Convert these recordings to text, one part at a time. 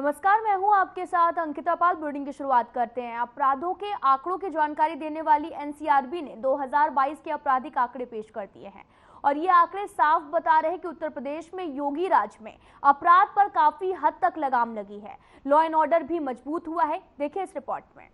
नमस्कार, मैं हूं आपके साथ अंकिता पाल। बुलेटिन की शुरुआत करते हैं। अपराधों के आंकड़ों की जानकारी देने वाली एनसीआरबी ने 2022 के आपराधिक आंकड़े पेश कर दिए हैं और ये आंकड़े साफ बता रहे हैं कि उत्तर प्रदेश में योगी राज में अपराध पर काफी हद तक लगाम लगी है। लॉ एंड ऑर्डर भी मजबूत हुआ है। देखिए इस रिपोर्ट में।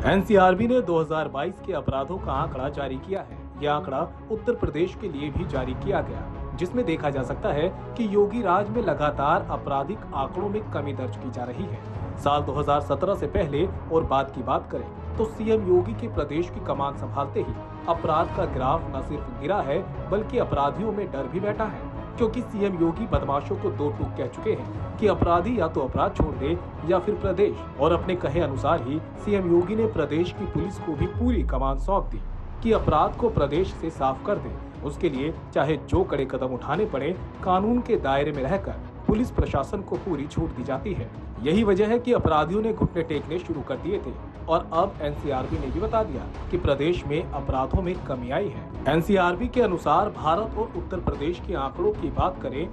एनसीआरबी ने 2022 के अपराधों का आंकड़ा जारी किया है। यह आंकड़ा उत्तर प्रदेश के लिए भी जारी किया गया, जिसमें देखा जा सकता है कि योगी राज में लगातार आपराधिक आंकड़ों में कमी दर्ज की जा रही है। साल 2017 से पहले और बाद की बात करें तो सीएम योगी के प्रदेश की कमान संभालते ही अपराध का ग्राफ न सिर्फ गिरा है बल्कि अपराधियों में डर भी बैठा है, क्योंकि सीएम योगी बदमाशों को दो टूक कह चुके हैं कि अपराधी या तो अपराध छोड़ दे या फिर प्रदेश, और अपने कहे अनुसार ही सीएम योगी ने प्रदेश की पुलिस को भी पूरी कमान सौंप दी कि अपराध को प्रदेश से साफ कर दे। उसके लिए चाहे जो कड़े कदम उठाने पड़े, कानून के दायरे में रहकर पुलिस प्रशासन को पूरी छूट दी जाती है। यही वजह है कि अपराधियों ने घुटने टेकने शुरू कर दिए थे और अब एनसीआरबी ने भी बता दिया कि प्रदेश में अपराधों में कमी आई है। एनसीआरबी के अनुसार भारत और उत्तर प्रदेश के आंकड़ों की बात करें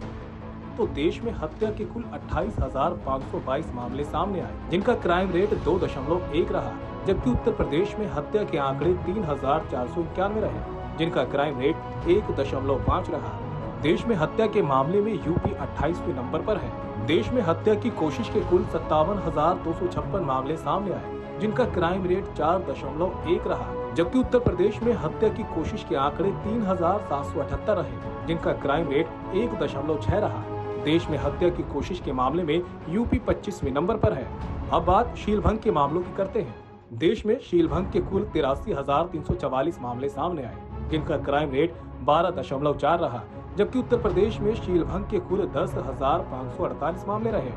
तो देश में हत्या के कुल 28,522 मामले सामने आए, जिनका क्राइम रेट 2.1 रहा, जबकि उत्तर प्रदेश में हत्या के आंकड़े 3,491 रहे, जिनका क्राइम रेट 1.5 रहा। देश में हत्या के मामले में यूपी 28वें नंबर पर है। देश में हत्या की कोशिश के कुल 57,256 मामले सामने आए, जिनका क्राइम रेट 4.1 रहा, जबकि उत्तर प्रदेश में हत्या की कोशिश के आंकड़े 3,778 रहे, जिनका क्राइम रेट 1.6 रहा। देश में हत्या की कोशिश के मामले में यूपी 25वें नंबर पर है। अब बात शीलभंग के मामलों की करते हैं। देश में शीलभंग के कुल 83,344 मामले सामने आए, जिनका क्राइम रेट 12.4 रहा, जबकि उत्तर प्रदेश में शीलभंग के कुल 10,548 मामले रहे,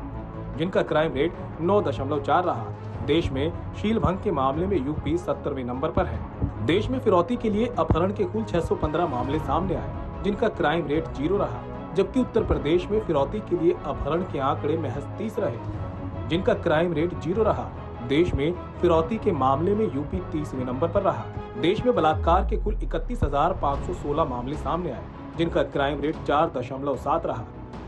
जिनका क्राइम रेट 9.4 रहा। देश में शीलभंग के मामले में यूपी 70वें नंबर पर है। देश में फिरौती के लिए अपहरण के कुल 615 मामले सामने आए, जिनका क्राइम रेट 0 रहा, जबकि उत्तर प्रदेश में फिरौती के लिए अपहरण के आंकड़े महज 30 रहे, जिनका क्राइम रेट 0 रहा। देश में फिरौती के मामले में यूपी 30वें नंबर पर रहा। देश में बलात्कार के कुल 31,516 मामले सामने आए, जिनका क्राइम रेट 4.7 रहा,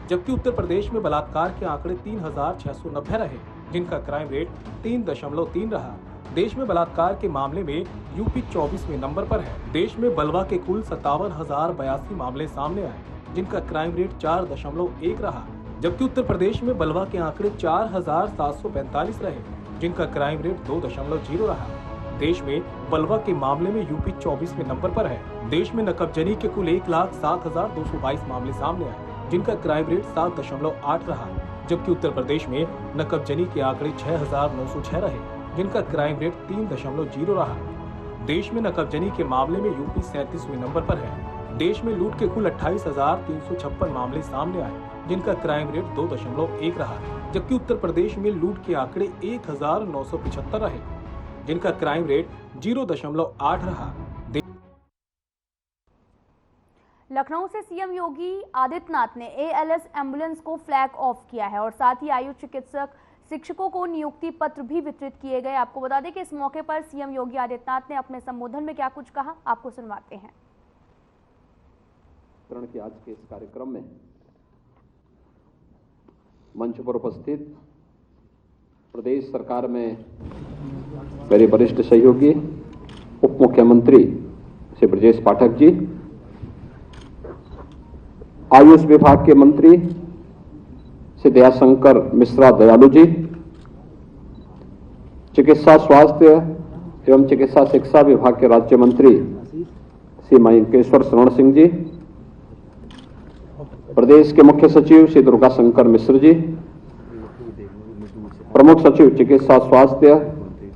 जबकि उत्तर प्रदेश में बलात्कार के आंकड़े 3,690 रहे, जिनका क्राइम रेट 3.3 रहा। देश में बलात्कार के मामले में यूपी 24वें नंबर पर है। देश में बलवा के कुल 57,082 मामले सामने आए, जिनका क्राइम रेट 4.1 रहा, जबकि उत्तर प्रदेश में बलवा के आंकड़े 4,745 रहे, जिनका क्राइम रेट 2.0 रहा। देश में बलवा के मामले में यूपी 24वें नंबर पर है। देश में नकबजनी के कुल 1,07,222 मामले सामने आए, जिनका क्राइम रेट 7.8 रहा, जबकि उत्तर प्रदेश में नकबजनी के आंकड़े 6,906 रहे, जिनका क्राइम रेट 3.0 रहा। देश में नकबजनी के मामले में यूपी 37वें नंबर पर है। देश में लूट के कुल 28,356 मामले सामने आए, जिनका क्राइम रेट 2.1 रहा, जबकि उत्तर प्रदेश में लूट के आंकड़े 1,975 रहे, जिनका क्राइम रेट 0.8 रहा। लखनऊ से सीएम योगी आदित्यनाथ ने एएलएस एम्बुलेंस को फ्लैग ऑफ किया है और साथ ही आयुष चिकित्सक शिक्षकों को नियुक्ति पत्र भी वितरित किए गए। आपको बता दें कि इस मौके पर सीएम योगी आदित्यनाथ ने अपने संबोधन में क्या कुछ कहा, आपको सुनवाते हैं। के आज के इस कार्यक्रम में मंच पर उपस्थित प्रदेश सरकार में मेरे वरिष्ठ सहयोगी उप मुख्यमंत्री श्री ब्रजेश पाठक जी, आयुष विभाग के मंत्री श्री दयाशंकर मिश्रा दयालु जी, चिकित्सा स्वास्थ्य एवं चिकित्सा शिक्षा विभाग के राज्य मंत्री श्री मयंकेश्वर शरण सिंह जी, प्रदेश के मुख्य सचिव श्री दुर्गा शंकर मिश्र जी, प्रमुख सचिव चिकित्सा स्वास्थ्य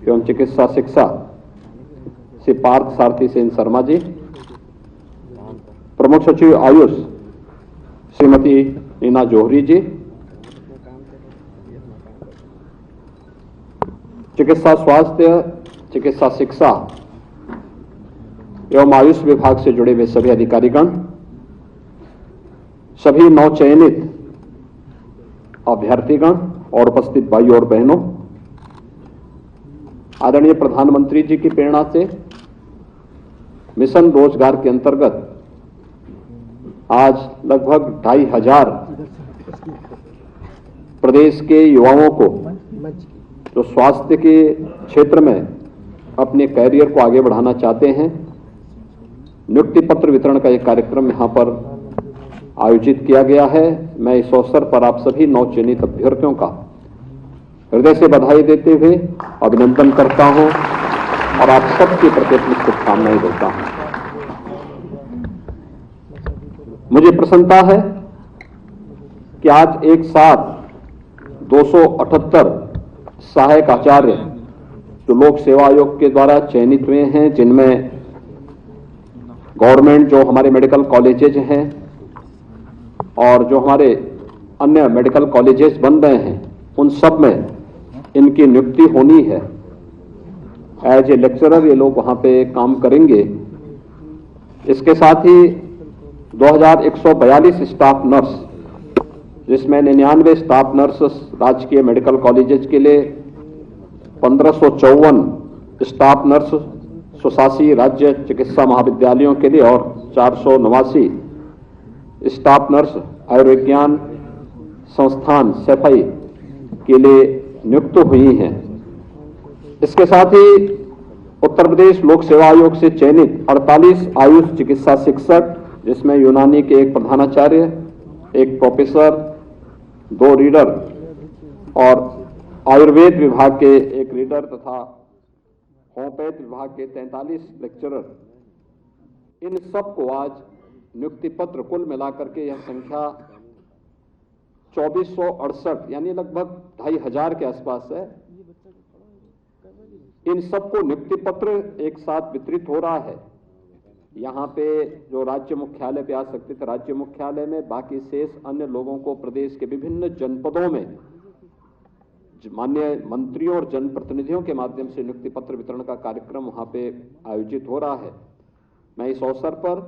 एवं चिकित्सा शिक्षा श्री पार्थ सारथी सेन शर्मा जी, प्रमुख सचिव आयुष श्रीमती नीना जौहरी जी, चिकित्सा स्वास्थ्य चिकित्सा शिक्षा एवं आयुष विभाग से जुड़े हुए सभी अधिकारीगण, सभी नवचयनित अभ्यर्थीगण और उपस्थित भाई और बहनों, आदरणीय प्रधानमंत्री जी की प्रेरणा से मिशन रोजगार के अंतर्गत आज लगभग 2500 प्रदेश के युवाओं को जो स्वास्थ्य के क्षेत्र में अपने कैरियर को आगे बढ़ाना चाहते हैं, नियुक्ति पत्र वितरण का एक कार्यक्रम यहां पर आयोजित किया गया है। मैं इस अवसर पर आप सभी नवचयनित अभ्यर्थियों का हृदय से बधाई देते हुए अभिनंदन करता हूं और आप सबके प्रति अपनी शुभकामनाएं देता हूं। मुझे प्रसन्नता है कि आज एक साथ 278 सहायक आचार्य जो लोक सेवा आयोग के द्वारा चयनित हुए हैं, जिनमें गवर्नमेंट जो हमारे मेडिकल कॉलेजेज हैं और जो हमारे अन्य मेडिकल कॉलेजेस बन रहे हैं, उन सब में इनकी नियुक्ति होनी है। एज ए लेक्चरर ये लोग वहां पे काम करेंगे। इसके साथ ही 2142 स्टाफ नर्स, जिसमें 99 स्टाफ नर्स राजकीय मेडिकल कॉलेजेस के लिए, 1554 स्टाफ नर्स स्वशासी राज्य चिकित्सा महाविद्यालयों के लिए और 489 स्टाफ नर्स आयुर्विज्ञान संस्थान सफाई के लिए नियुक्त हुई हैं। इसके साथ ही उत्तर प्रदेश लोक सेवा आयोग से चयनित 48 आयुष चिकित्सा शिक्षक, जिसमें यूनानी के एक प्रधानाचार्य, एक प्रोफेसर, 2 रीडर और आयुर्वेद विभाग के एक रीडर तथा होम्योपैथ विभाग के 43 लेक्चरर, इन सबको आज नियुक्ति पत्र कुल मिलाकर के यह संख्या 2468 यानी लगभग 2500 के आसपास है। इन सबको नियुक्ति पत्र एक साथ वितरित हो रहा है। यहाँ पे जो राज्य मुख्यालय पे आ सकते थे राज्य मुख्यालय में, बाकी शेष अन्य लोगों को प्रदेश के विभिन्न जनपदों में माननीय मंत्रियों और जनप्रतिनिधियों के माध्यम से नियुक्ति पत्र वितरण का कार्यक्रम वहां पे आयोजित हो रहा है। मैं इस अवसर पर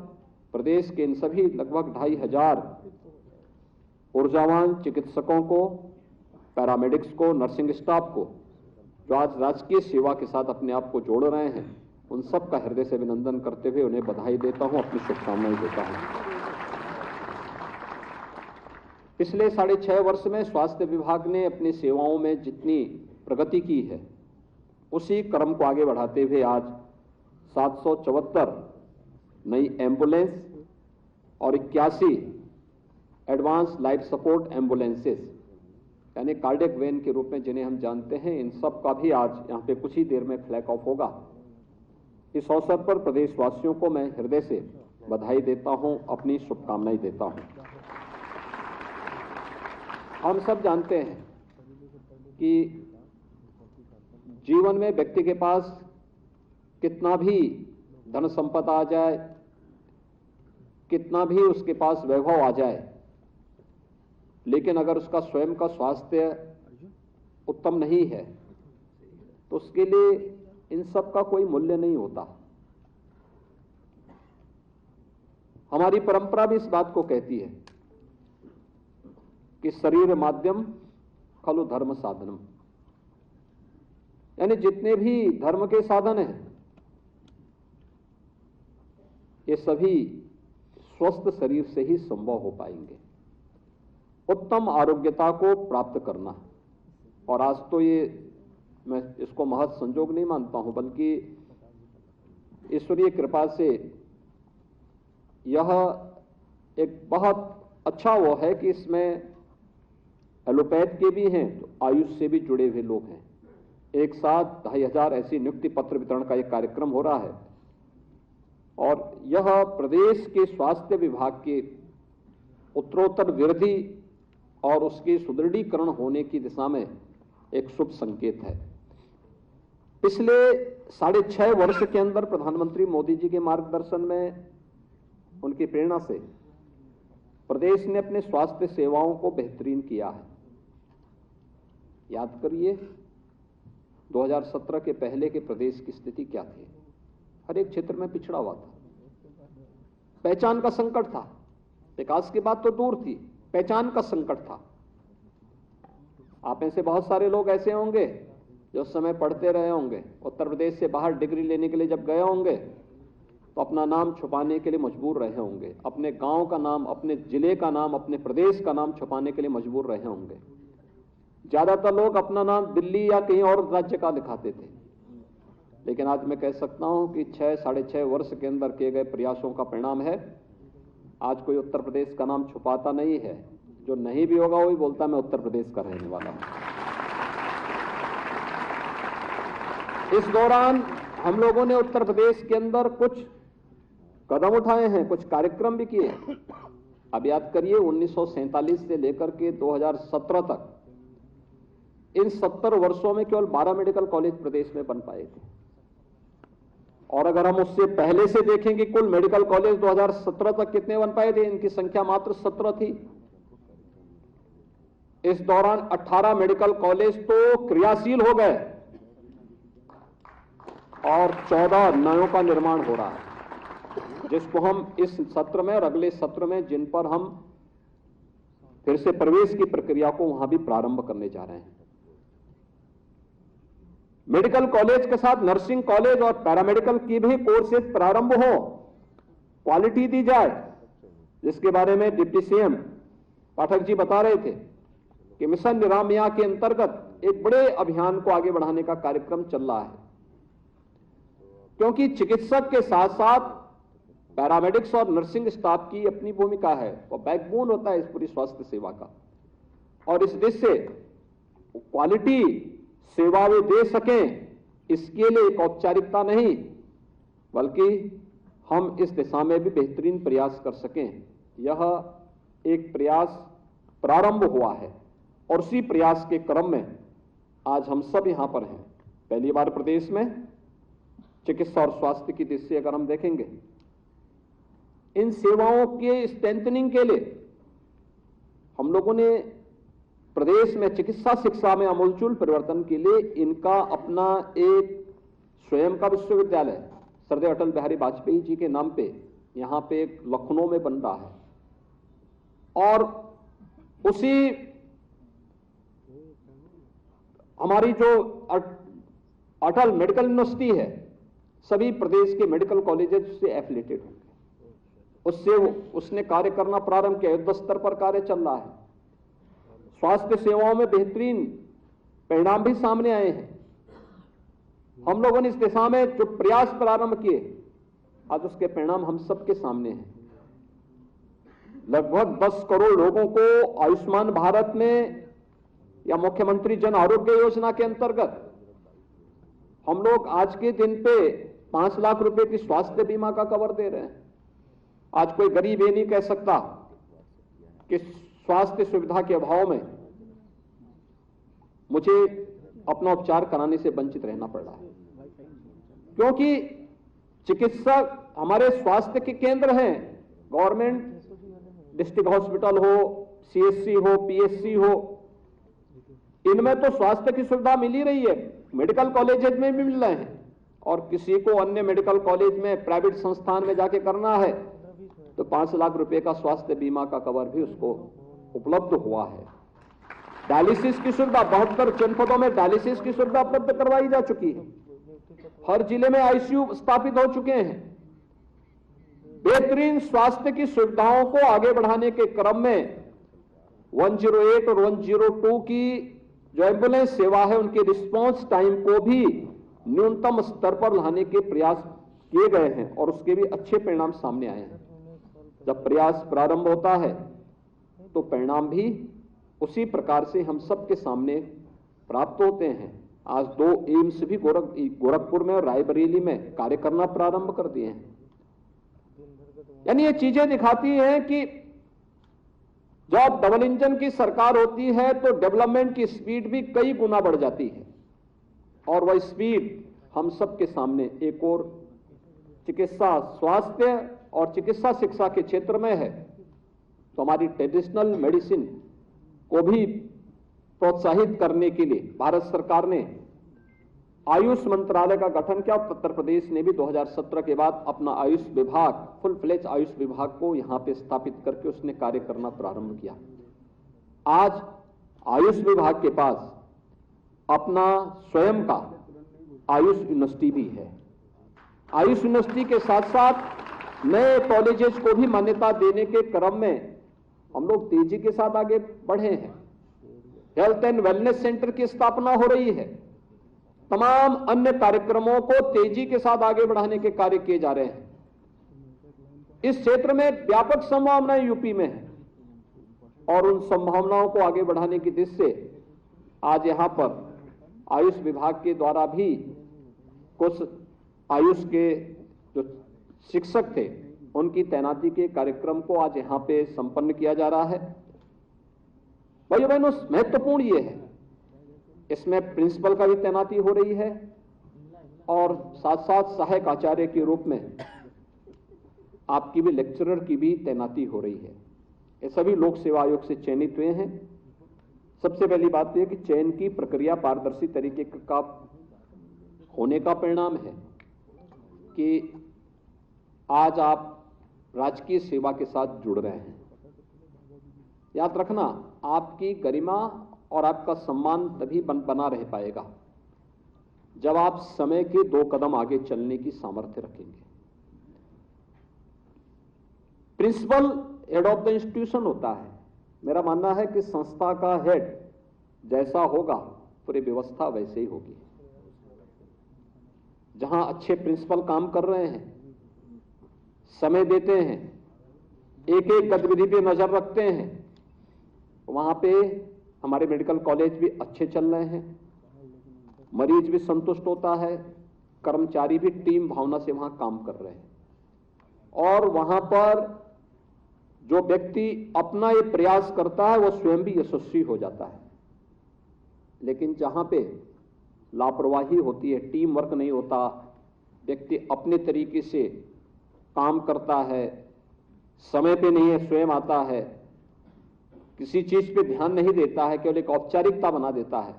प्रदेश के इन सभी लगभग 2500 ऊर्जावान चिकित्सकों को, पैरामेडिक्स को, नर्सिंग स्टाफ को, जो आज राजकीय सेवा के साथ अपने आप को जोड़ रहे हैं, उन सब का हृदय से अभिनंदन करते हुए उन्हें बधाई देता हूं, अपनी शुभकामनाएं देता हूं। पिछले 6.5 वर्ष में स्वास्थ्य विभाग ने अपनी सेवाओं में जितनी प्रगति की है, उसी क्रम को आगे बढ़ाते हुए आज 774 नई एम्बुलेंस और 81 एडवांस लाइफ सपोर्ट एम्बुलेंसेस यानी कार्डियक वैन के रूप में जिन्हें हम जानते हैं, इन सब का भी आज यहाँ पे कुछ ही देर में फ्लैग ऑफ होगा। इस अवसर पर प्रदेशवासियों को मैं हृदय से बधाई देता हूं, अपनी शुभकामनाएं देता हूं। हम सब जानते हैं कि जीवन में व्यक्ति के पास कितना भी धन संपदा आ जाए, कितना भी उसके पास वैभव आ जाए, लेकिन अगर उसका स्वयं का स्वास्थ्य उत्तम नहीं है तो उसके लिए इन सब का कोई मूल्य नहीं होता। हमारी परंपरा भी इस बात को कहती है कि शरीर माध्यम खलु धर्म साधनम, यानी जितने भी धर्म के साधन हैं, ये सभी स्वस्थ शरीर से ही संभव हो पाएंगे। उत्तम आरोग्यता को प्राप्त करना, और आज तो ये मैं इसको महज संजोग नहीं मानता हूं, बल्कि ईश्वरीय कृपा से यह एक बहुत अच्छा वो है कि इसमें एलोपैथ के भी हैं, तो आयुष से भी जुड़े हुए लोग हैं। एक साथ 2500 ऐसी नियुक्ति पत्र वितरण का एक कार्यक्रम हो रहा है, और यह प्रदेश के स्वास्थ्य विभाग के उत्तरोत्तर वृद्धि और उसके सुदृढ़ीकरण होने की दिशा में एक शुभ संकेत है। पिछले 6.5 वर्ष के अंदर प्रधानमंत्री मोदी जी के मार्गदर्शन में, उनकी प्रेरणा से प्रदेश ने अपने स्वास्थ्य सेवाओं को बेहतरीन किया है। याद करिए 2017 के पहले के प्रदेश की स्थिति क्या थी। हर एक क्षेत्र में पिछड़ा हुआ था, पहचान का संकट था। विकास की बात तो दूर थी, पहचान का संकट था। आप में से बहुत सारे लोग ऐसे होंगे जो उस समय पढ़ते रहे होंगे, उत्तर प्रदेश से बाहर डिग्री लेने के लिए जब गए होंगे तो अपना नाम छुपाने के लिए मजबूर रहे होंगे, अपने गांव का नाम, अपने जिले का नाम, अपने प्रदेश का नाम छुपाने के लिए मजबूर रहे होंगे। ज्यादातर लोग अपना नाम दिल्ली या कहीं और राज्य का लिखाते थे, लेकिन आज मैं कह सकता हूं कि 6-6.5 वर्ष के अंदर किए गए प्रयासों का परिणाम है आज कोई उत्तर प्रदेश का नाम छुपाता नहीं है। जो नहीं भी होगा वही बोलता मैं उत्तर प्रदेश का रहने वाला हूं। इस दौरान हम लोगों ने उत्तर प्रदेश के अंदर कुछ कदम उठाए हैं, कुछ कार्यक्रम भी किए हैं। अब याद करिए 1947 से लेकर के 2017 तक इन 70 वर्षों में केवल 12 मेडिकल कॉलेज प्रदेश में बन पाए थे। और अगर हम उससे पहले से देखें कि कुल मेडिकल कॉलेज 2017 तक कितने बन पाए थे, इनकी संख्या मात्र 17 थी। इस दौरान 18 मेडिकल कॉलेज तो क्रियाशील हो गए और 14 नयों का निर्माण हो रहा है, जिसको हम इस सत्र में और अगले सत्र में जिन पर हम फिर से प्रवेश की प्रक्रिया को वहां भी प्रारंभ करने जा रहे हैं। मेडिकल कॉलेज के साथ नर्सिंग कॉलेज और पैरामेडिकल की भी कोर्सेज प्रारंभ हो, क्वालिटी दी जाए, जिसके बारे में डिप्टी सीएम पाठक जी बता रहे थे कि मिशन निरामया के अंतर्गत एक बड़े अभियान को आगे बढ़ाने का कार्यक्रम चल रहा है। क्योंकि चिकित्सक के साथ साथ पैरामेडिक्स और नर्सिंग स्टाफ की अपनी भूमिका है, वो बैकबोन होता है इस पूरी स्वास्थ्य सेवा का। और इस देश से क्वालिटी सेवा वे दे सकें, इसके लिए एक औपचारिकता नहीं बल्कि हम इस दिशा में भी बेहतरीन प्रयास कर सकें, यह एक प्रयास प्रारंभ हुआ है। और उसी प्रयास के क्रम में आज हम सब यहां पर हैं। पहली बार प्रदेश में चिकित्सा और स्वास्थ्य की दृष्टि अगर हम देखेंगे, इन सेवाओं के स्ट्रेंथनिंग के लिए हम लोगों ने प्रदेश में चिकित्सा शिक्षा में आमूलचूल परिवर्तन के लिए इनका अपना एक स्वयं का विश्वविद्यालय सरदार अटल बिहारी वाजपेयी जी के नाम पे यहां पे एक लखनऊ में बन रहा है। और उसी हमारी जो अटल मेडिकल यूनिवर्सिटी है, सभी प्रदेश के मेडिकल कॉलेजेस उससे एफिलिएटेड होंगे। उससे उसने कार्य करना प्रारंभ किया, युद्ध स्तर पर कार्य चल रहा है। स्वास्थ्य सेवाओं में बेहतरीन परिणाम भी सामने आए हैं। हम लोगों ने इस दिशा में जो प्रयास प्रारंभ किए, आज उसके परिणाम हम सबके सामने हैं। लगभग 10 करोड़ लोगों को आयुष्मान भारत में या मुख्यमंत्री जन आरोग्य योजना के अंतर्गत हम लोग आज के दिन पे 5 लाख रुपए की स्वास्थ्य बीमा का कवर दे रहे हैं। आज कोई गरीब ये नहीं कह सकता कि स्वास्थ्य सुविधा के अभाव में मुझे अपना उपचार कराने से वंचित रहना पड़ रहा है, क्योंकि चिकित्सक हमारे स्वास्थ्य के केंद्र हैं। गवर्नमेंट डिस्ट्रिक्ट हॉस्पिटल हो, सीएचसी हो, पीएचसी हो, इनमें तो स्वास्थ्य की सुविधा मिल ही रही है, मेडिकल कॉलेजेस में भी मिल रहे हैं। और किसी को अन्य मेडिकल कॉलेज में प्राइवेट संस्थान में जाके करना है तो 5 लाख रुपए का स्वास्थ्य बीमा का कवर भी उसको उपलब्ध हुआ है। डायलिसिस की सुविधा 72 जनपदों में डायलिसिस की सुविधा उपलब्ध करवाई जा चुकी है। हर जिले में आईसीयू स्थापित हो चुके हैं। बेहतरीन स्वास्थ्य की सुविधाओं को आगे बढ़ाने के क्रम में 108 और 102 की जो एम्बुलेंस सेवा है, उनके रिस्पांस टाइम को भी न्यूनतम स्तर पर लाने के प्रयास किए गए हैं और उसके भी अच्छे परिणाम सामने आए हैं। जब प्रयास प्रारंभ होता है तो परिणाम भी उसी प्रकार से हम सबके सामने प्राप्त होते हैं। आज 2 एम्स भी गोरखपुर में और रायबरेली में कार्य करना प्रारंभ कर दिए हैं। यानी ये चीजें दिखाती हैं कि जब डबल इंजन की सरकार होती है तो डेवलपमेंट की स्पीड भी कई गुना बढ़ जाती है। और वह स्पीड हम सबके सामने एक और चिकित्सा स्वास्थ्य और चिकित्सा शिक्षा के क्षेत्र में है। तो हमारी ट्रेडिशनल मेडिसिन को भी प्रोत्साहित करने के लिए भारत सरकार ने आयुष मंत्रालय का गठन किया। उत्तर प्रदेश ने भी 2017 के बाद अपना आयुष विभाग, फुल फ्लेज आयुष विभाग को यहां पे स्थापित करके उसने कार्य करना प्रारंभ किया। आज आयुष विभाग के पास अपना स्वयं का आयुष यूनिवर्सिटी भी है। आयुष यूनिवर्सिटी के साथ साथ नए कॉलेजेस को भी मान्यता देने के क्रम में हम लोग तेजी के साथ आगे बढ़े हैं। हेल्थ एंड वेलनेस सेंटर की स्थापना हो रही है। तमाम अन्य कार्यक्रमों को तेजी के साथ आगे बढ़ाने के कार्य किए जा रहे हैं। इस क्षेत्र में व्यापक संभावनाएं यूपी में है और उन संभावनाओं को आगे बढ़ाने की दृष्टि से आज यहां पर आयुष विभाग के द्वारा भी कुछ आयुष के जो शिक्षक थे उनकी तैनाती के कार्यक्रम को आज यहां पे संपन्न किया जा रहा है। भाइयों बहनों, महत्वपूर्ण ये है, इसमें प्रिंसिपल का भी तैनाती हो रही है और साथ साथ सहायक आचार्य के रूप में आपकी भी लेक्चरर की भी तैनाती हो रही है। ये सभी लोक सेवा आयोग से चयनित हुए हैं। सबसे पहली बात यह कि चयन की प्रक्रिया पारदर्शी तरीके का होने का परिणाम है कि आज आप राजकीय सेवा के साथ जुड़ रहे हैं। याद रखना, आपकी गरिमा और आपका सम्मान तभी बना रह पाएगा जब आप समय के 2 कदम आगे चलने की सामर्थ्य रखेंगे। Principal head of the institution होता है। मेरा मानना है कि संस्था का हेड जैसा होगा पूरी व्यवस्था वैसे ही होगी। जहां अच्छे प्रिंसिपल काम कर रहे हैं, समय देते हैं, एक एक गतिविधि पे नजर रखते हैं, वहां पे हमारे मेडिकल कॉलेज भी अच्छे चल रहे हैं, मरीज भी संतुष्ट होता है, कर्मचारी भी टीम भावना से वहां काम कर रहे हैं और वहां पर जो व्यक्ति अपना ये प्रयास करता है वो स्वयं भी यशस्वी हो जाता है। लेकिन जहां पे लापरवाही होती है, टीम वर्क नहीं होता, व्यक्ति अपने तरीके से काम करता है, समय पे नहीं है, स्वयं आता है, किसी चीज पे ध्यान नहीं देता है, केवल एक औपचारिकता बना देता है,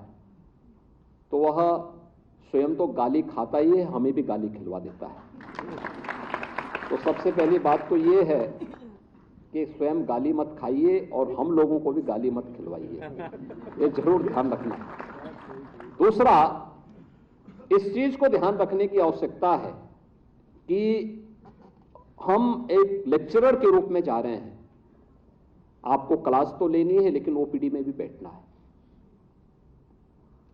तो वह स्वयं तो गाली खाता ही है, हमें भी गाली खिलवा देता है। तो सबसे पहली बात तो ये है कि स्वयं गाली मत खाइए और हम लोगों को भी गाली मत खिलवाइए, ये जरूर ध्यान रखना। दूसरा, इस चीज को ध्यान रखने की आवश्यकता है कि हम एक लेक्चरर के रूप में जा रहे हैं। आपको क्लास तो लेनी है लेकिन ओपीडी में भी बैठना है।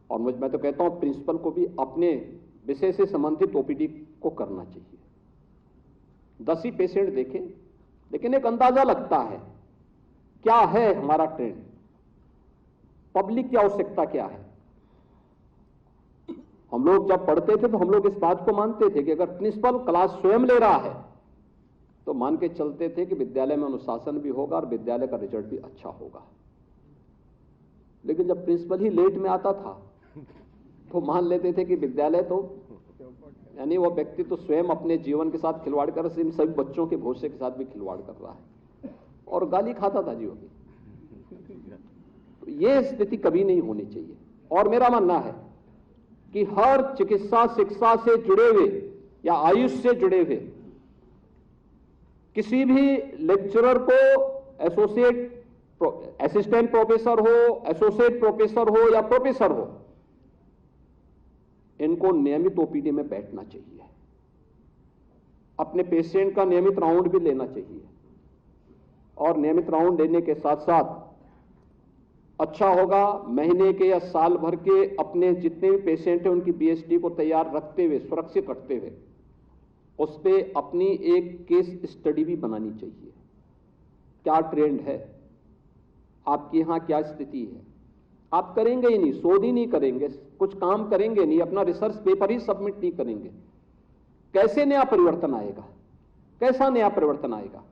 और मैं तो कहता हूं प्रिंसिपल को भी अपने विषय से संबंधित ओपीडी को करना चाहिए। 10 ही पेशेंट देखें लेकिन एक अंदाजा लगता है क्या है हमारा ट्रेंड, पब्लिक की आवश्यकता क्या है। हम लोग जब पढ़ते थे तो हम लोग इस बात को मानते थे कि अगर प्रिंसिपल क्लास स्वयं ले रहा है तो मान के चलते थे कि विद्यालय में अनुशासन भी होगा और विद्यालय का रिजल्ट भी अच्छा होगा। लेकिन जब प्रिंसिपल ही लेट में आता था तो मान लेते थे कि विद्यालय तो यानी वो व्यक्ति तो स्वयं अपने जीवन के साथ खिलवाड़ कर इन सभी बच्चों के भविष्य के साथ भी खिलवाड़ कर रहा है और गाली खाता था जीवन की। तो ये स्थिति कभी नहीं होनी चाहिए। और मेरा मानना है कि हर चिकित्सा शिक्षा से जुड़े हुए या आयुष से जुड़े हुए किसी भी लेक्चरर को असिस्टेंट प्रोफेसर हो, एसोसिएट प्रोफेसर हो या प्रोफेसर हो, इनको नियमित ओपीडी में बैठना चाहिए, अपने पेशेंट का नियमित राउंड भी लेना चाहिए और नियमित राउंड लेने के साथ साथ अच्छा होगा महीने के या साल भर के अपने जितने भी पेशेंट हैं उनकी बीएसडी को तैयार रखते हुए, सुरक्षित रखते हुए उस पर अपनी एक केस स्टडी भी बनानी चाहिए। क्या ट्रेंड है, आपके यहां क्या स्थिति है। आप करेंगे ही नहीं, शोध ही नहीं करेंगे, कुछ काम करेंगे नहीं, अपना रिसर्च पेपर ही सबमिट नहीं करेंगे, कैसे नया परिवर्तन आएगा, कैसा नया परिवर्तन आएगा।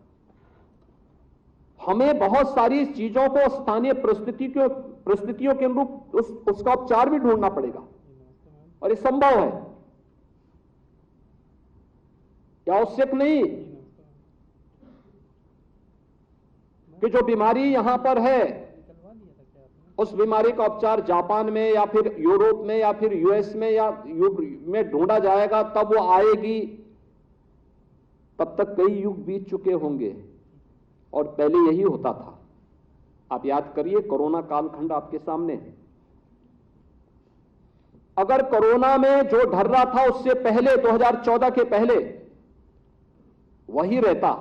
हमें बहुत सारी चीजों को स्थानीय परिस्थितियों के अनुरूप उसका उपचार भी ढूंढना पड़ेगा और ये संभव है, क्या आवश्यक नहीं कि जो बीमारी यहां पर है उस बीमारी का उपचार जापान में या फिर यूरोप में या फिर यूएस में या में ढूंढा जाएगा तब वो आएगी। तब तक कई युग बीत चुके होंगे और पहले यही होता था। आप याद करिए, कोरोना कालखंड आपके सामने है। अगर कोरोना में जो ढल रहा था उससे पहले 2014 के पहले वही रहता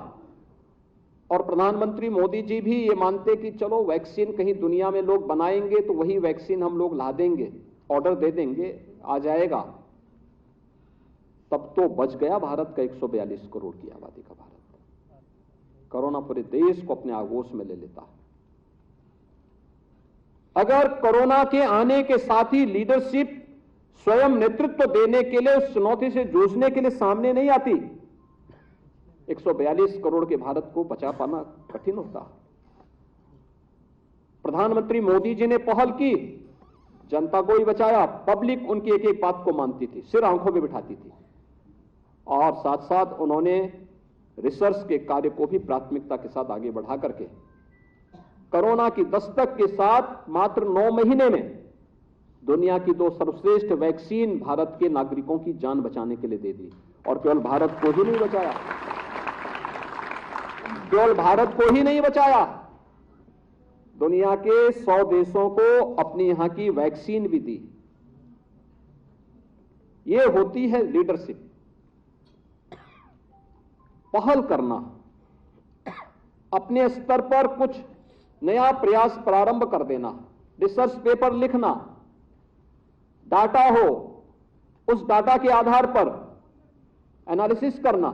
और प्रधानमंत्री मोदी जी भी ये मानते कि चलो वैक्सीन कहीं दुनिया में लोग बनाएंगे तो वही वैक्सीन हम लोग ला देंगे, ऑर्डर दे देंगे, आ जाएगा, तब तो बच गया भारत का 142 करोड़ की आबादी का भारत। कोरोना पूरे देश को अपने आगोश में ले लेता है। अगर कोरोना के आने के साथ ही लीडरशिप स्वयं नेतृत्व देने के लिए, उस चुनौती से जूझने के लिए सामने नहीं आती, 142 करोड़ के भारत को बचा पाना कठिन होता। प्रधानमंत्री मोदी जी ने पहल की, जनता को ही बचाया, पब्लिक उनकी एक एक बात को मानती थी, सिर आंखों में बिठाती थी, और साथ साथ उन्होंने रिसर्च के कार्य को भी प्राथमिकता के साथ आगे बढ़ा करके कोरोना की दस्तक के साथ मात्र 9 महीने में दुनिया की 2 सर्वश्रेष्ठ वैक्सीन भारत के नागरिकों की जान बचाने के लिए दे दी। और केवल भारत को ही नहीं बचाया, केवल भारत को ही नहीं बचाया, दुनिया के 100 देशों को अपनी यहां की वैक्सीन भी दी। यह होती है लीडरशिप, पहल करना, अपने स्तर पर कुछ नया प्रयास प्रारंभ कर देना, रिसर्च पेपर लिखना, डाटा हो, उस डाटा के आधार पर एनालिसिस करना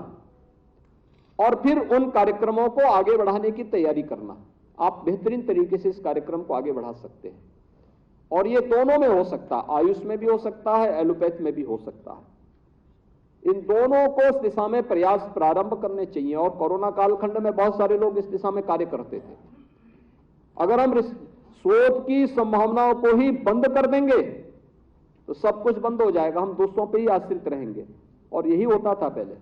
और फिर उन कार्यक्रमों को आगे बढ़ाने की तैयारी करना। आप बेहतरीन तरीके से इस कार्यक्रम को आगे बढ़ा सकते हैं और ये दोनों में हो सकता है, आयुष में भी हो सकता है, एलोपैथ में भी हो सकता है। इन दोनों को इस दिशा में प्रयास प्रारंभ करने चाहिए और कोरोना कालखंड में बहुत सारे लोग इस दिशा में कार्य करते थे। अगर हम शोध की संभावनाओं को ही बंद कर देंगे तो सब कुछ बंद हो जाएगा, हम दूसरों पे ही आश्रित रहेंगे, और यही होता था पहले।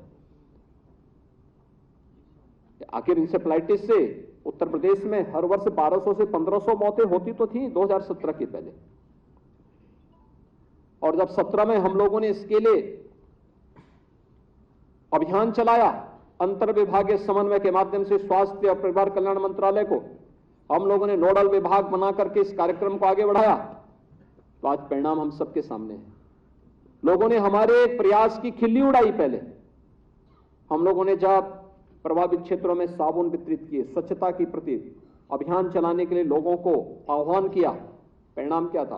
आखिर इंसेफ्लाइटिस से उत्तर प्रदेश में हर वर्ष 1200 से 1500 मौतें होती तो थी 2017 के पहले, और जब 17 में हम लोगों ने इसके लिए अभियान चलाया, अंतर विभागीय समन्वय के माध्यम से स्वास्थ्य और परिवार कल्याण मंत्रालय को हम लोगों ने नोडल विभाग बना करके इस कार्यक्रम को आगे बढ़ाया, तो आज परिणाम हम सबके सामने है। लोगों ने हमारे प्रयास की खिल्ली उड़ाई। पहले हम लोगों ने जब प्रभावित क्षेत्रों में साबुन वितरित किए, स्वच्छता के प्रति अभियान चलाने के लिए लोगों को आह्वान किया, परिणाम क्या था?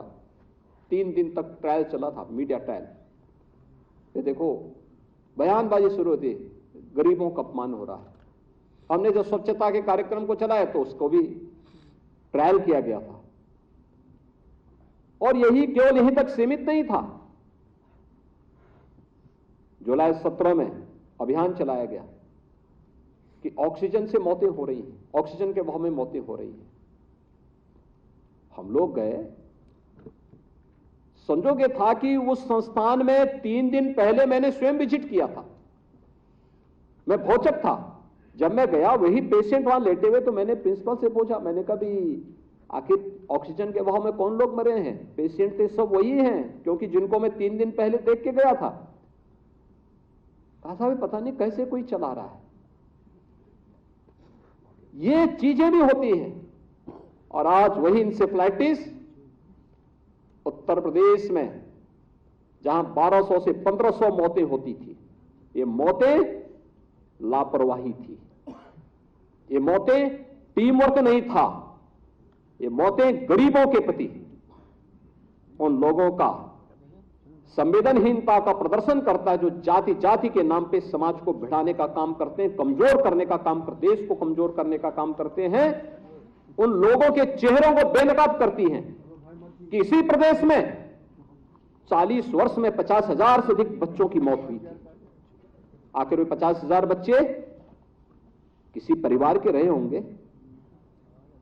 3 दिन तक ट्रायल चला था, मीडिया ट्रायल। ये देखो, बयानबाजी शुरू होती, गरीबों का अपमान हो रहा है। हमने जो स्वच्छता के कार्यक्रम को चलाया तो उसको भी ट्रायल किया गया था, और यही केवल यहीं तक सीमित नहीं था। जुलाई 17 में अभियान चलाया गया कि ऑक्सीजन से मौतें हो रही हैं, ऑक्सीजन के अभाव में मौतें हो रही हैं। हम लोग गए, संजोग ये था कि उस संस्थान में 3 दिन पहले मैंने स्वयं विजिट किया था। मैं भौचक था। जब मैं गया, वही पेशेंट वहां लेटे हुए, तो मैंने प्रिंसिपल से पूछा, मैंने कहा भी आखिर ऑक्सीजन के अभाव में कौन लोग मरे हैं? पेशेंट तो सब वही हैं, क्योंकि जिनको मैं 3 दिन पहले देख के गया था। कहा साहब पता नहीं कैसे कोई चला रहा है। ये चीजें भी होती हैं, और आज वही इंसेफ्लाइटिस उत्तर प्रदेश में जहां 1200 से 1500 मौतें होती थी, ये मौतें लापरवाही थी, ये मौतें टीम वर्क नहीं था, ये मौतें गरीबों के प्रति उन लोगों का संवेदनहीनता का प्रदर्शन करता है जो जाति जाति के नाम पे समाज को भिड़ाने का काम करते हैं, कमजोर करने का काम करते, देश को कमजोर करने का काम करते हैं। उन लोगों के चेहरों को बेनकाब करती हैं कि इसी प्रदेश में 40 वर्ष में 50,000 से अधिक बच्चों की मौत हुई थी। आखिर वे 50,000 बच्चे किसी परिवार के रहे होंगे।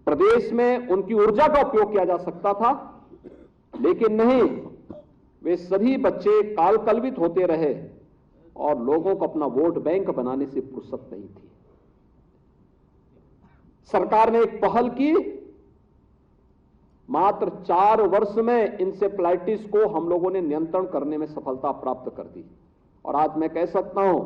प्रदेश में उनकी ऊर्जा का उपयोग किया जा सकता था, लेकिन नहीं, वे सभी बच्चे कालकलवित होते रहे और लोगों को अपना वोट बैंक बनाने से फुर्सत नहीं थी। सरकार ने एक पहल की, मात्र 4 वर्ष में इंसेफ्लाइटिस को हम लोगों ने नियंत्रण करने में सफलता प्राप्त कर दी, और आज मैं कह सकता हूं